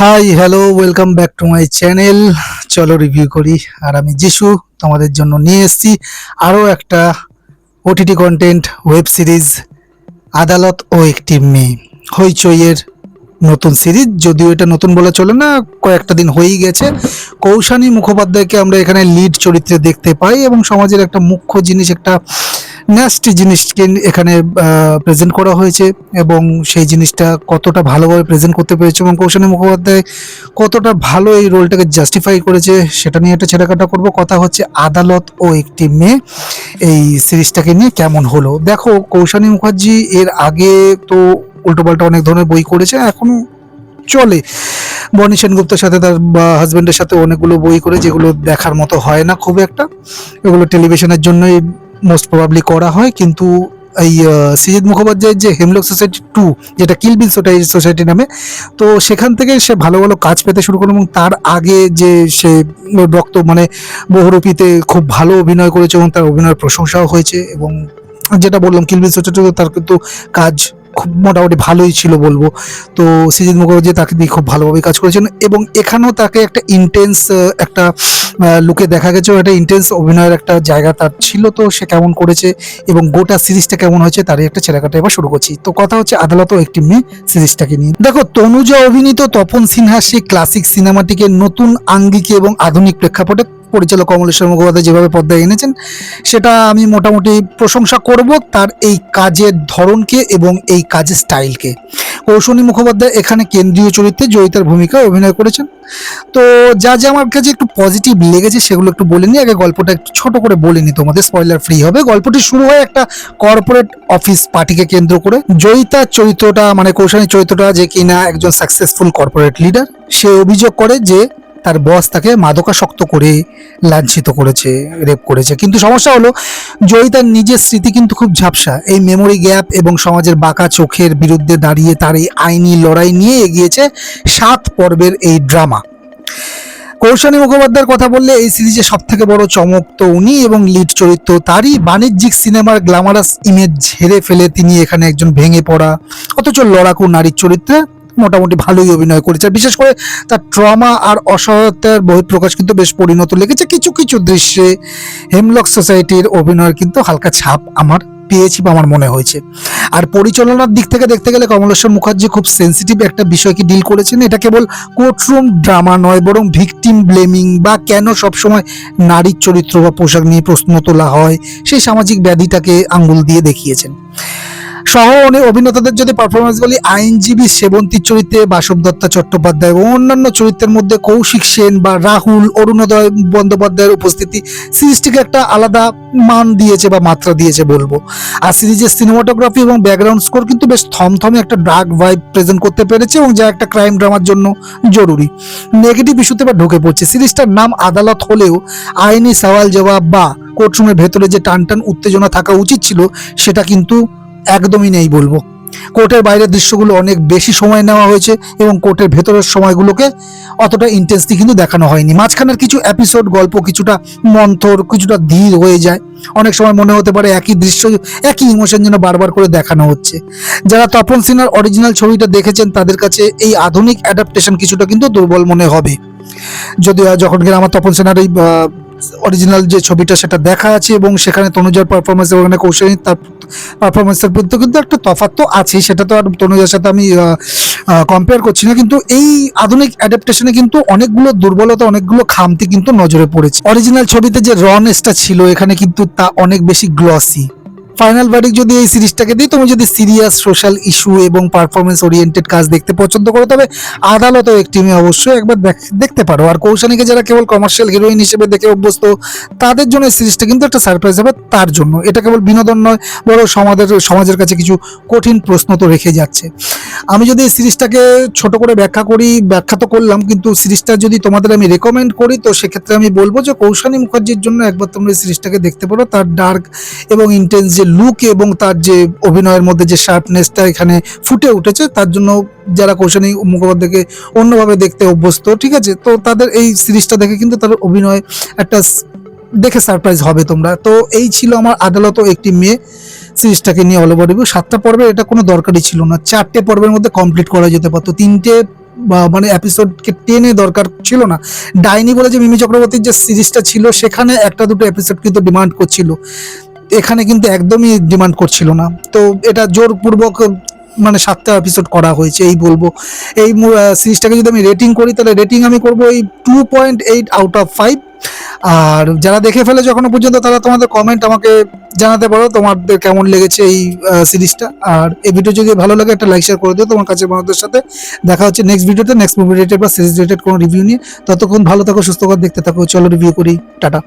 Hi hello welcome back to my channel. চলো review করি। আর আমি যিশু তোমাদের জন্য নিয়ে এসেছি আরও একটা ওটিটি কন্টেন্ট ওয়েব সিরিজ, আদালত ও একটি মেয়ে। হইচইয়ের নতুন সিরিজ, যদিও এটা নতুন বলে চলে না, কয়েকটা দিন হয়েই গেছে। কৌশানী মুখোপাধ্যায়কে আমরা এখানে লিড চরিত্রে দেখতে পাই এবং সমাজের একটা মুখ্য জিনিস, একটা ন্যাস্টি জিনিসকে এখানে প্রেজেন্ট করা হয়েছে এবং সেই জিনিসটা কতটা ভালোভাবে প্রেজেন্ট করতে পেরেছে এবং কৌশানী মুখোপাধ্যায় কতটা ভালো এই রোলটাকে জাস্টিফাই করেছে সেটা নিয়ে একটা ছেলেকাটা করব। কথা হচ্ছে আদালত ও একটি মেয়ে, এই সিরিজটাকে নিয়ে কেমন হলো। দেখো, কৌশানী মুখার্জি এর আগে তো উল্টোপাল্টা অনেক ধরনের বই করেছে, এখনো চলে। বনি সেনগুপ্তের সাথে, তার হাজবেন্ডের সাথে অনেকগুলো বই করে, যেগুলো দেখার মতো হয় না খুব একটা। এগুলো টেলিভিশনের জন্যই মোস্ট প্রবাবলি করা হয়। কিন্তু এই সৃজিত মুখোপাধ্যায়ের যে হেমলক সোসাইটি 2, যেটা কিল বিল সোসাইটি নামে, তো সেখান থেকে সে ভালো ভালো কাজ পেতে শুরু করলো এবং তার আগে যে সে রক্ত মানে বহুরূপীতে খুব ভালো অভিনয় করেছে এবং তার অভিনয়ের প্রশংসাও হয়েছে। এবং যেটা বললাম কিল বিল সোসাইটি, তার কিন্তু কাজ খুব মোটামুটি ভালোই ছিল বলবো। তো সৃজিত মুখোপাধ্যায় তাকে দিয়ে খুব ভালোভাবে কাজ করেছেন এবং এখানেও তাকে একটা ইন্টেন্স একটা লুকে দেখা গেছে, একটা ইন্টেন্স অভিনয়ের একটা জায়গা তার ছিল। তো সে কেমন করেছে এবং গোটা সিরিজটা কেমন হয়েছে তারই একটা ছেলেকাটা এবার শুরু করছি। তো কথা হচ্ছে আদালত ও একটি মেয়ে সিরিজটাকে নিয়ে। দেখো, তনুজা অভিনীত তপন সিনহার সেই ক্লাসিক সিনেমাটিকে নতুন আঙ্গিকে এবং আধুনিক প্রেক্ষাপটে পরিচালক কমলেশ্বর মুখোপাধ্যায় যেভাবে পর্দায় এনেছেন, সেটা আমি মোটামুটি প্রশংসা করব, তার এই কাজের ধরনকে এবং এই কাজের স্টাইলকে। কৌশনী মুখোপাধ্যায় এখানে কেন্দ্রীয় চরিত্রে জয়িতার ভূমিকায় অভিনয় করেছেন। তো যা যা আমার কাছে একটু পজিটিভ লেগেছে সেগুলো একটু বলে নিই। আগে গল্পটা একটু ছোট করে বলে নিই, তোমাদের স্পয়লার ফ্রি হবে। গল্পটি শুরু হয় একটা কর্পোরেট অফিস পার্টিকে কেন্দ্র করে। জয়িতার চরিত্রটা মানে কৌশানীর চরিত্রটা, যে কিনা একজন সাকসেসফুল কর্পোরেট লিডার, সে অভিযোগ করে যে তার বস তাকে মাদকাসক্ত করে লাঞ্ছিত করেছে, রেপ করেছে। কিন্তু সমস্যা হলো, জয়িতার নিজের স্মৃতি কিন্তু খুব ঝাপসা। এই মেমোরি গ্যাপ এবং সমাজের বাঁকা চোখের বিরুদ্ধে দাঁড়িয়ে তার এই আইনি লড়াই নিয়ে এগিয়েছে 7 পর্বের এই ড্রামা। কৌশানী মুখোপাধ্যায়ের কথা বললে এই সিরিজে সব থেকে বড় চমক তো উনি এবং লিড চরিত্র তারই। বাণিজ্যিক সিনেমার গ্ল্যামারাস ইমেজ ঝেড়ে ফেলে তিনি এখানে একজন ভেঙে পড়া অথচ লড়াকু নারীর চরিত্রে মোটামুটি ভালোই অভিনয় করেছে। বিশেষ করে তার ট্রমা আর অসহায়তার বহিঃপ্রকাশ কিন্তু বেশ পরিণত লেগেছে। কিছু কিছু দৃশ্যে হেমলক সোসাইটির অভিনয়ের কিন্তু হালকা ছাপ আমার পেয়েছি বা আমার মনে হয়েছে। আর পরিচালনার দিক থেকে দেখতে গেলে কমলেশ্বর মুখার্জি খুব সেন্সিটিভ একটা বিষয়কে ডিল করেছেন। এটা কেবল কোর্টরুম ড্রামা নয়, বরং ভিকটিম ব্লেমিং বা কেন সবসময় নারীর চরিত্র বা পোশাক নিয়ে প্রশ্ন তোলা হয় সেই সামাজিক ব্যাধিটাকে আঙ্গুল দিয়ে দেখিয়েছেন। সহ অভিনেতাদের যদি পারফরমেন্স বলি, আইনজীবী সেবন্তীর চরিত্রে বাসব দত্তা চট্টোপাধ্যায় এবং অন্যান্য চরিত্রের মধ্যে কৌশিক সেন বা রাহুল, অরুণোদয় বন্দ্যোপাধ্যায়ের উপস্থিতি সিরিজটিকে একটা আলাদা মান দিয়েছে বা মাত্রা দিয়েছে বলবো। আর সিরিজের সিনেমাটোগ্রাফি এবং ব্যাকগ্রাউন্ড স্কোর কিন্তু বেশ থমথমে একটা ডার্ক ভাইব প্রেজেন্ট করতে পেরেছে এবং যা একটা ক্রাইম ড্রামার জন্য জরুরি। নেগেটিভ ইস্যুতে বা ঢুকে পড়ছে, সিরিজটার নাম আদালত হলেও আইনি সওয়াল জবাব বা কোর্টরুমের ভেতরে যে টানটান উত্তেজনা থাকা উচিত ছিল সেটা কিন্তু একদমই নেই বলবো। কোর্টের বাইরের দৃশ্যগুলো অনেক বেশি সময় নেওয়া হয়েছে এবং কোর্টের ভেতরের সময়গুলোকে অতটা ইন্টেন্সলি কিন্তু দেখানো হয়নি। মাঝখানের কিছু এপিসোড গল্প কিছুটা মন্থর, কিছুটা ধীর হয়ে যায়। অনেক সময় মনে হতে পারে একই দৃশ্য, একই ইমোশন যেন বারবার করে দেখানো হচ্ছে। যারা তপন সিনহার অরিজিনাল ছবিটা দেখেছেন তাদের কাছে এই আধুনিক অ্যাডাপ্টেশন কিছুটা কিন্তু দুর্বল মনে হবে। যদিও যখন কিনা আমার তপন সিনহার এই অরিজিনাল যে ছবিটা সেটা দেখা আছে এবং সেখানে তনুজার পারফরমেন্স এবং কৌশলী তার পারফরমেন্সের মধ্যে কিন্তু একটা তফাৎ তো আছে, সেটা তো আর তনুজার সাথে আমি কম্পেয়ার করছি না। কিন্তু এই আধুনিক অ্যাডাপ্টেশনে কিন্তু অনেকগুলো দুর্বলতা, অনেকগুলো খামতি কিন্তু নজরে পড়েছে। অরিজিনাল ছবিতে যে রনেসটা ছিল এখানে কিন্তু তা অনেক বেশি গ্লসি। ফাইনাল ভার্ডিক্ট যদি এই সিরিজটাকে দিই, তুমি যদি সিরিয়াস সোশ্যাল ইস্যু এবং পারফরমেন্স ওরিয়েন্টেড কাজ দেখতে পছন্দ করো তবে আদালতও একটি মেয়ে অবশ্যই একবার দেখতে পারো। আর কৌশানীকে যারা কেবল কমার্শিয়াল হিরোইন হিসেবে দেখে অভ্যস্ত তাদের জন্য এই সিরিজটা কিন্তু একটা সারপ্রাইজ হবে। তার জন্য এটা কেবল বিনোদন নয়, বরং সমাজের কাছে কিছু কঠিন প্রশ্ন তো রেখে যাচ্ছে। আমি যদি এই সিরিজটাকে ছোট করে ব্যাখ্যা তো করলাম, কিন্তু সিরিজটা যদি তোমাদের আমি রেকমেন্ড করি তো সেক্ষেত্রে আমি বলবো যে কৌশানী মুখার্জির জন্য একবার তোমরা এই সিরিজটাকে দেখতে পারো। তার ডার্ক এবং ইন্টেন্স যে লুক এবং তার যে অভিনয়ের মধ্যে যে শার্পনেসটা এখানে ফুটে উঠেছে, তার জন্য যারা কৌশানী মুখোপাধ্যায়কে অন্যভাবে দেখতে অভ্যস্ত, ঠিক আছে, তো তাদের এই সিরিজটা দেখে কিন্তু তার অভিনয় একটা দেখে সারপ্রাইজ হবে তোমরা। তো এই ছিল আমার আদালত ও একটি মেয়ে সিরিজটাকে নিয়ে অল ওভার রিভিউ। 7টা পর্বের এটা কোনো দরকারই ছিল না, 4টে পর্বের মধ্যে কমপ্লিট করা যেতে পারতো। 3টে বা মানে এপিসোডকে টেনে দরকার ছিল না। ডাইনি বলে যে মিমি চক্রবর্তীর যে সিরিজটা ছিল সেখানে একটা দুটো এপিসোড কিন্তু ডিমান্ড করছিল, এখানে কিন্তু একদমই ডিমান্ড করছিল না। তো এটা জোরপূর্বক মানে 7টা এপিসোড করা হয়েছে এই বলবো। এই সিরিজটাকে যদি আমি রেটিং করি তাহলে রেটিং আমি করবো এই 2.8 আউট অফ 5। আর যারা দেখে ফেলেছো এখনো পর্যন্ত তারা তোমাদের কমেন্ট আমাকে জানাতে পারো তোমাদের কেমন লেগেছে এই সিরিজটা। আর এই ভিডিও যদি ভালো লাগে একটা লাইক শেয়ার করে দিও তোমার কাছে বন্ধুদের সাথে। দেখা হচ্ছে নেক্সট ভিডিওতে, নেক্সট মুভি রিলেটেড বা সিরিজ রিলেটেড কোনো রিভিউ নিয়ে। ততক্ষণ ভালো থাকো, সুস্থ থাকো, দেখতে থাকো, চলো রিভিউ করি, টাটা।